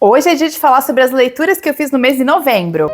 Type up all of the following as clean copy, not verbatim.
Hoje é dia de falar sobre as leituras que eu fiz no mês de novembro.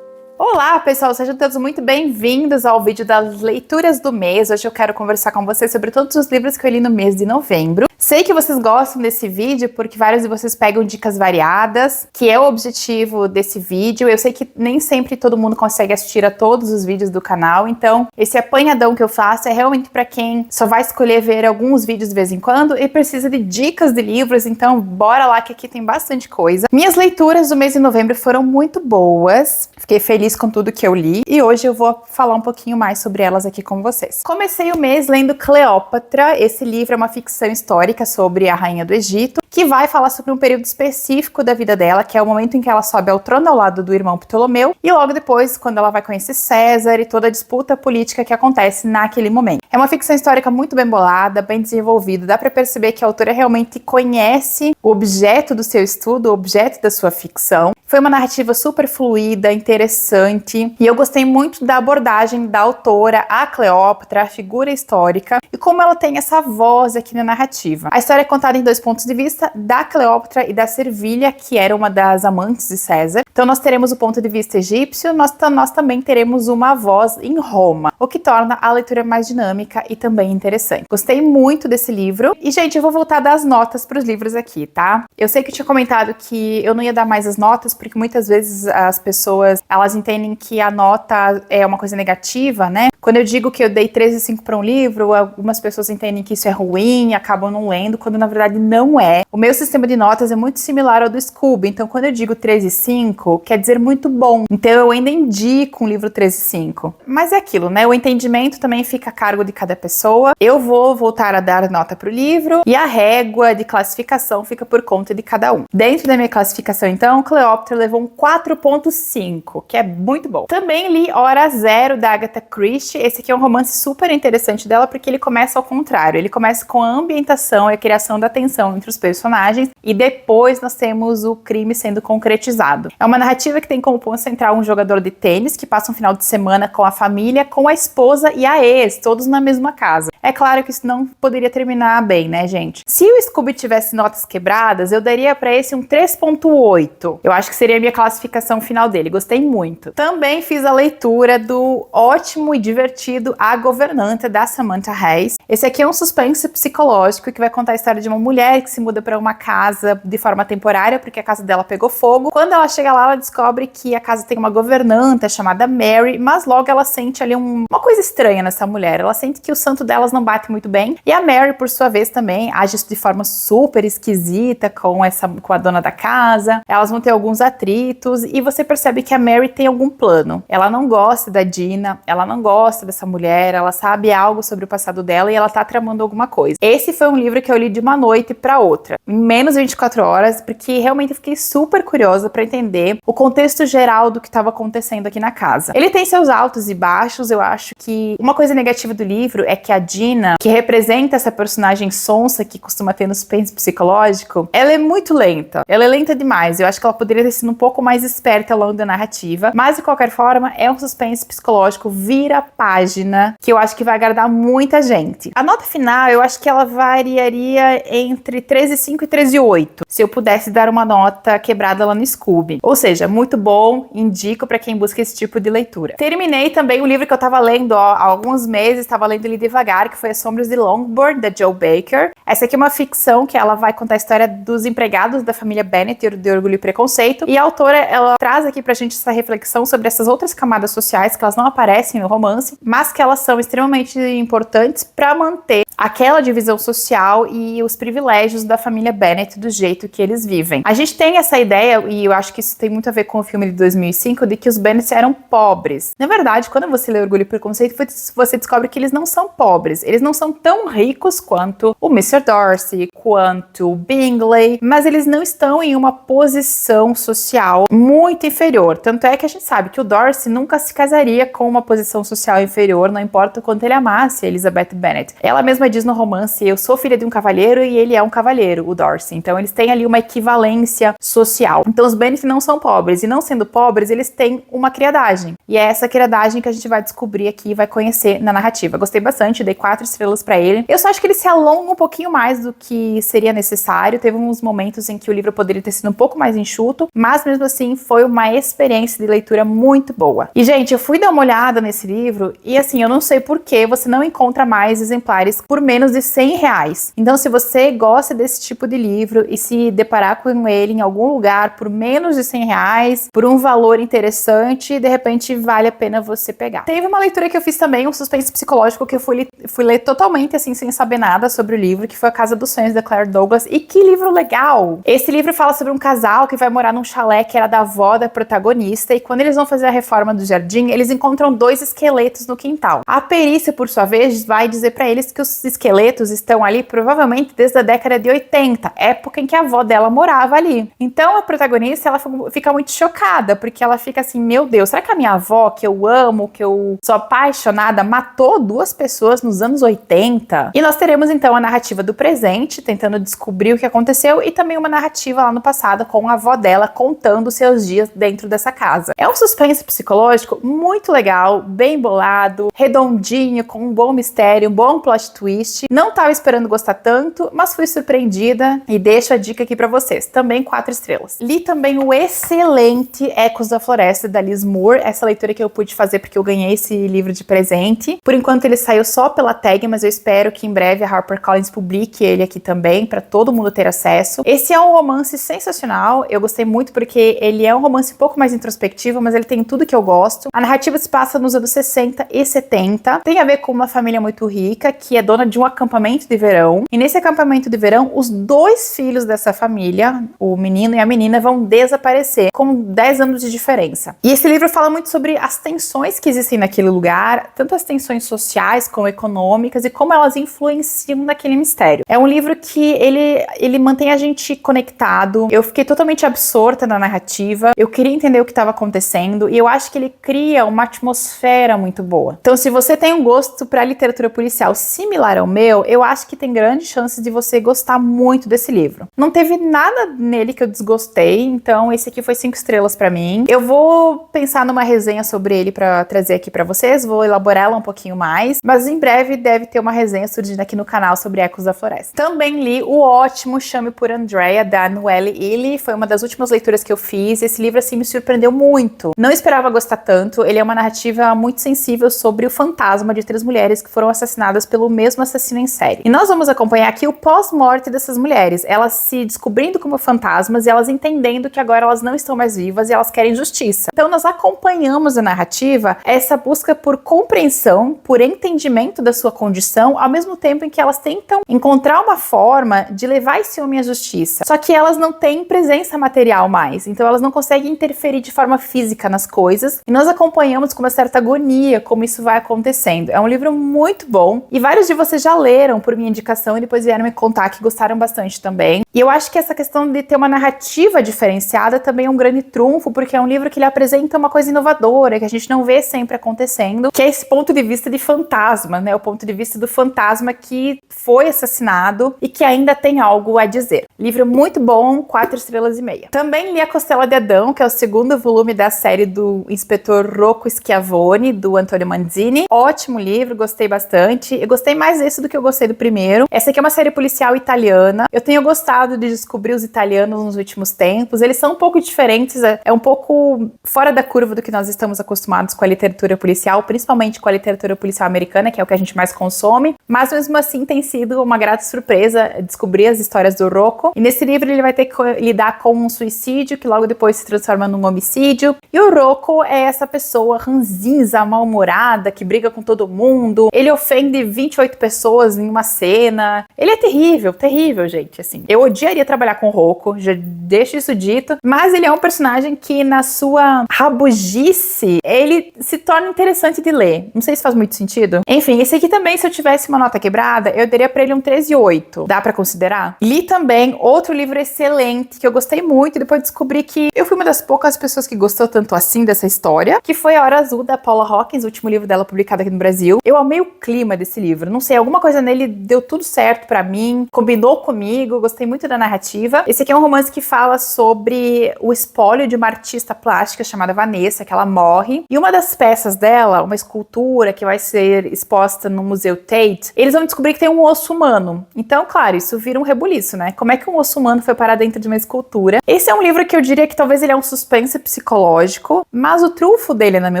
Olá, pessoal! Sejam todos muito bem-vindos ao vídeo das leituras do mês. Hoje eu quero conversar com vocês sobre todos os livros que eu li no mês de novembro. Sei que vocês gostam desse vídeo porque vários de vocês pegam dicas variadas, que é o objetivo desse vídeo. Eu sei que nem sempre todo mundo consegue assistir a todos os vídeos do canal, então esse apanhadão que eu faço é realmente para quem só vai escolher ver alguns vídeos de vez em quando e precisa de dicas de livros, então bora lá que aqui tem bastante coisa. Minhas leituras do mês de novembro foram muito boas, fiquei feliz com tudo que eu li e hoje eu vou falar um pouquinho mais sobre elas aqui com vocês. Comecei o mês lendo Cleópatra. Esse livro é uma ficção histórica sobre a rainha do Egito, que vai falar sobre um período específico da vida dela, que é o momento em que ela sobe ao trono ao lado do irmão Ptolomeu, e logo depois, quando ela vai conhecer César e toda a disputa política que acontece naquele momento. É uma ficção histórica muito bem bolada, bem desenvolvida, dá pra perceber que a autora realmente conhece o objeto do seu estudo, o objeto da sua ficção. Foi uma narrativa super fluida, interessante, e eu gostei muito da abordagem da autora a Cleópatra, a figura histórica, e como ela tem essa voz aqui na narrativa. A história é contada em dois pontos de vista, da Cleópatra e da Servília, que era uma das amantes de César. Então nós teremos o ponto de vista egípcio, nós também teremos uma voz em Roma, o que torna a leitura mais dinâmica e também interessante. Gostei muito desse livro, e gente, eu vou voltar a dar as notas para os livros aqui, tá? Eu sei que eu tinha comentado que eu não ia dar mais as notas, porque muitas vezes as pessoas, elas entendem que a nota é uma coisa negativa, né? Quando eu digo que eu dei 3,5 para um livro, algumas pessoas entendem que isso é ruim, acabam não lendo, quando na verdade não é. O meu sistema de notas é muito similar ao do Scooby, então quando eu digo 3,5, quer dizer muito bom. Então eu ainda indico um livro 3,5. Mas é aquilo, né? O entendimento também fica a cargo de cada pessoa. Eu vou voltar a dar nota para o livro e a régua de classificação fica por conta de cada um. Dentro da minha classificação, então, Cleópatra levou um 4,5, que é muito bom. Também li Hora Zero, da Agatha Christie. Esse aqui é um romance super interessante dela, porque ele começa ao contrário. Ele começa com a ambientação e a criação da tensão entre os personagens, e depois nós temos o crime sendo concretizado. É uma narrativa que tem como ponto central um jogador de tênis que passa um final de semana com a família, com a esposa e a ex, todos na mesma casa. É claro que isso não poderia terminar bem, né, gente? Se o Scooby tivesse notas quebradas, eu daria pra esse um 3,8. Eu acho que seria a minha classificação final dele. Gostei muito. Também fiz a leitura do ótimo e divertido A Governanta, da Samantha Reis. Esse aqui é um suspense psicológico que vai contar a história de uma mulher que se muda para uma casa de forma temporária porque a casa dela pegou fogo. Quando ela chega lá, ela descobre que a casa tem uma governanta chamada Mary, mas logo ela sente ali uma coisa estranha nessa mulher. Ela sente que o santo delas não bate muito bem. E a Mary, por sua vez, também age de forma super esquisita com a dona da casa. Elas vão ter alguns atritos e você percebe que a Mary tem algum plano. Ela não gosta da Dina, ela não gosta dessa mulher, ela sabe algo sobre o passado dela e ela tá tramando alguma coisa. Esse foi um livro que eu li de uma noite pra outra, em menos de 24 horas, porque realmente eu fiquei super curiosa pra entender o contexto geral do que estava acontecendo aqui na casa. Ele tem seus altos e baixos. Eu acho que uma coisa negativa do livro é que a Dina, que representa essa personagem sonsa que costuma ter no suspense psicológico, ela é muito lenta. Ela é lenta demais. Eu acho que ela poderia ter sido um pouco mais esperta ao longo da narrativa, mas de qualquer forma é um suspense psicológico vira página que eu acho que vai agradar muita gente. A nota final, eu acho que ela variaria entre 13,5 e 13,8, se eu pudesse dar uma nota quebrada lá no Scooby. Ou seja, muito bom, indico para quem busca esse tipo de leitura. Terminei também o livro que eu tava lendo há alguns meses, estava lendo ele devagar, que foi As Sombras de Longbourn, da Jo Baker. Essa aqui é uma ficção que ela vai contar a história dos empregados da família Bennet de Orgulho e Preconceito, e a autora, ela traz aqui pra gente essa reflexão sobre essas outras camadas sociais que elas não aparecem no romance, mas que elas são extremamente importantes para manter aquela divisão social e os privilégios da família Bennet do jeito que eles vivem. A gente tem essa ideia, e eu acho que isso tem muito a ver com o filme de 2005, de que os Bennets eram pobres. Na verdade, quando você lê Orgulho e Preconceito, você descobre que eles não são pobres. Eles não são tão ricos quanto o Mr. Darcy, quanto o Bingley, mas eles não estão em uma posição social muito inferior. Tanto é que a gente sabe que o Darcy nunca se casaria com uma posição social inferior, não importa o quanto ele amasse a Elizabeth Bennet. Ela mesma diz no romance: eu sou filha de um cavalheiro e ele é um cavalheiro, o Darcy. Então eles têm ali uma equivalência social. Então os Bennet não são pobres, e não sendo pobres, eles têm uma criadagem. E é essa criadagem que a gente vai descobrir aqui e vai conhecer na narrativa. Gostei bastante, dei 4 estrelas pra ele. Eu só acho que ele se alonga um pouquinho mais do que que seria necessário. Teve uns momentos em que o livro poderia ter sido um pouco mais enxuto, mas mesmo assim foi uma experiência de leitura muito boa. E, gente, eu fui dar uma olhada nesse livro e, assim, eu não sei por que você não encontra mais exemplares por menos de R$100. Então, se você gosta desse tipo de livro e se deparar com ele em algum lugar por menos de R$100, por um valor interessante, de repente vale a pena você pegar. Teve uma leitura que eu fiz também, um suspense psicológico, que eu fui ler totalmente assim, sem saber nada sobre o livro, que foi A Casa dos Sonhos, da Claire Douglas. E que livro legal! Esse livro fala sobre um casal que vai morar num chalé que era da avó da protagonista, e quando eles vão fazer a reforma do jardim, eles encontram 2 esqueletos no quintal. A perícia, por sua vez, vai dizer pra eles que os esqueletos estão ali provavelmente desde a década de 80, época em que a avó dela morava ali. Então a protagonista, ela fica muito chocada, porque ela fica assim, meu Deus, será que a minha avó, que eu amo, que eu sou apaixonada, matou 2 pessoas nos anos 80? E nós teremos então a narrativa do presente, tentando descobrir o que aconteceu, e também uma narrativa lá no passado com a avó dela contando seus dias dentro dessa casa. É um suspense psicológico muito legal, bem bolado, redondinho, com um bom mistério, um bom plot twist. Não tava esperando gostar tanto, mas fui surpreendida e deixo a dica aqui pra vocês. Também 4 estrelas. Li também o excelente Ecos da Floresta, da Liz Moore, essa leitura que eu pude fazer porque eu ganhei esse livro de presente. Por enquanto ele saiu só pela tag, mas eu espero que em breve a HarperCollins publique ele aqui também, pra todo mundo ter acesso. Esse é um romance sensacional, eu gostei muito porque ele é um romance um pouco mais introspectivo, mas ele tem tudo que eu gosto. A narrativa se passa nos anos 60 e 70, tem a ver com uma família muito rica, que é dona de um acampamento de verão, e nesse acampamento de verão, os 2 filhos dessa família, o menino e a menina, vão desaparecer, com 10 anos de diferença. E esse livro fala muito sobre as tensões que existem naquele lugar, tanto as tensões sociais como econômicas, e como elas influenciam naquele mistério. É um livro que ele mantém a gente conectado. Eu fiquei totalmente absorta na narrativa, eu queria entender o que estava acontecendo, e eu acho que ele cria uma atmosfera muito boa. Então, se você tem um gosto para literatura policial similar ao meu, eu acho que tem grandes chances de você gostar muito desse livro. Não teve nada nele que eu desgostei, então esse aqui foi 5 estrelas pra mim. Eu vou pensar numa resenha sobre ele pra trazer aqui pra vocês, vou elaborar ela um pouquinho mais, mas em breve deve ter uma resenha surgindo aqui no canal sobre Ecos da Floresta. Também li o ótimo Chame por Andrea, da Noelle Ely, foi uma das últimas leituras que eu fiz. Esse livro assim me surpreendeu muito. Não esperava gostar tanto, ele é uma narrativa muito sensível sobre o fantasma de 3 mulheres que foram assassinadas pelo mesmo assassino em série. E nós vamos acompanhar aqui o pós-morte dessas mulheres, elas se descobrindo como fantasmas e elas entendendo que agora elas não estão mais vivas e elas querem justiça. Então nós acompanhamos a narrativa, essa busca por compreensão, por entendimento da sua condição, ao mesmo tempo em que elas tentam encontrar uma forma de levar esse homem à justiça. Só que elas não têm presença material mais, então elas não conseguem interferir de forma física nas coisas, e nós acompanhamos com uma certa agonia como isso vai acontecendo. É um livro muito bom, e vários de vocês já leram por minha indicação e depois vieram me contar que gostaram bastante também. E eu acho que essa questão de ter uma narrativa diferenciada também é um grande trunfo, porque é um livro que ele apresenta uma coisa inovadora, que a gente não vê sempre acontecendo, que é esse ponto de vista de fantasma, né? O ponto de vista do fantasma que foi assassinado e que ainda tem algo a dizer. Livro muito bom, 4 estrelas e meia. Também li A Costela de Adão, que é o 2º volume da série do inspetor Rocco Schiavone, do Antonio Manzini. Ótimo livro, gostei bastante. Eu gostei mais desse do que eu gostei do primeiro. Essa aqui é uma série policial italiana. Eu tenho gostado de descobrir os italianos nos últimos tempos. Eles são um pouco diferentes, é um pouco fora da curva do que nós estamos acostumados com a literatura policial, principalmente com a literatura policial americana, que é o que a gente mais consome. Mas mesmo assim tem sido uma grata surpresa descobrir as histórias do Rocco. E nesse livro ele vai ter que lidar com um suicídio que logo depois se transforma num homicídio. E o Rocco é essa pessoa ranzinza, mal-humorada, que briga com todo mundo. Ele ofende 28 pessoas em uma cena. Ele é terrível, terrível, gente, assim. Eu odiaria trabalhar com o Rocco, já deixo isso dito, mas ele é um personagem que na sua rabugice, ele se torna interessante de ler. Não sei se faz muito sentido. Enfim, esse aqui também, se eu tivesse uma nota quebrada, eu daria pra ele um 13,8. Dá pra considerar? Li também também outro livro excelente que eu gostei muito, depois descobri que eu fui uma das poucas pessoas que gostou tanto assim dessa história, que foi A Hora Azul, da Paula Hawkins, o último livro dela publicado aqui no Brasil. Eu amei o clima desse livro, não sei, alguma coisa nele deu tudo certo pra mim, combinou comigo, gostei muito da narrativa. Esse aqui é um romance que fala sobre o espólio de uma artista plástica chamada Vanessa, que ela morre, e uma das peças dela, uma escultura que vai ser exposta no Museu Tate, eles vão descobrir que tem um osso humano. Então, claro, isso vira um rebuliço, né? Como é que um osso humano foi parar dentro de uma escultura? Esse é um livro que eu diria que talvez ele é um suspense psicológico, mas o trunfo dele, na minha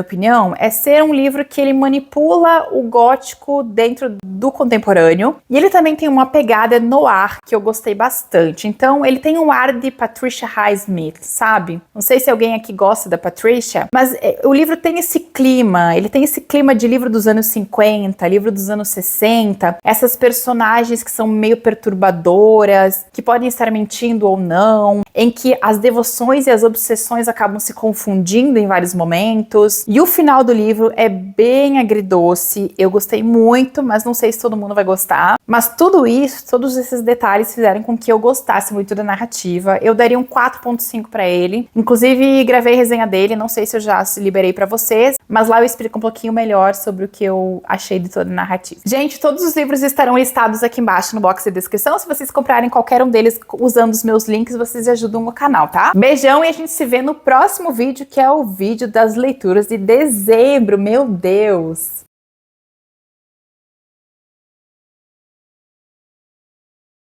opinião, é ser um livro que ele manipula o gótico dentro do contemporâneo, e ele também tem uma pegada noir que eu gostei bastante. Então, ele tem um ar de Patricia Highsmith, sabe? Não sei se alguém aqui gosta da Patricia, mas o livro tem esse clima, ele tem esse clima de livro dos anos 50, livro dos anos 60, essas personagens que são meio perturbadoras, que podem estar mentindo ou não, em que as devoções e as obsessões acabam se confundindo em vários momentos. E o final do livro é bem agridoce, eu gostei muito, mas não sei se todo mundo vai gostar. Mas tudo isso, todos esses detalhes fizeram com que eu gostasse muito da narrativa. Eu daria um 4.5 pra ele. Inclusive, gravei resenha dele, não sei se eu já liberei pra vocês, mas lá eu explico um pouquinho melhor sobre o que eu achei de toda a narrativa. Gente, todos os livros estarão listados aqui embaixo no box de descrição. Se vocês comprarem qualquer um deles usando os meus links, vocês ajudam o canal, tá? Beijão e a gente se vê no próximo vídeo, que é o vídeo das leituras de dezembro. Meu Deus!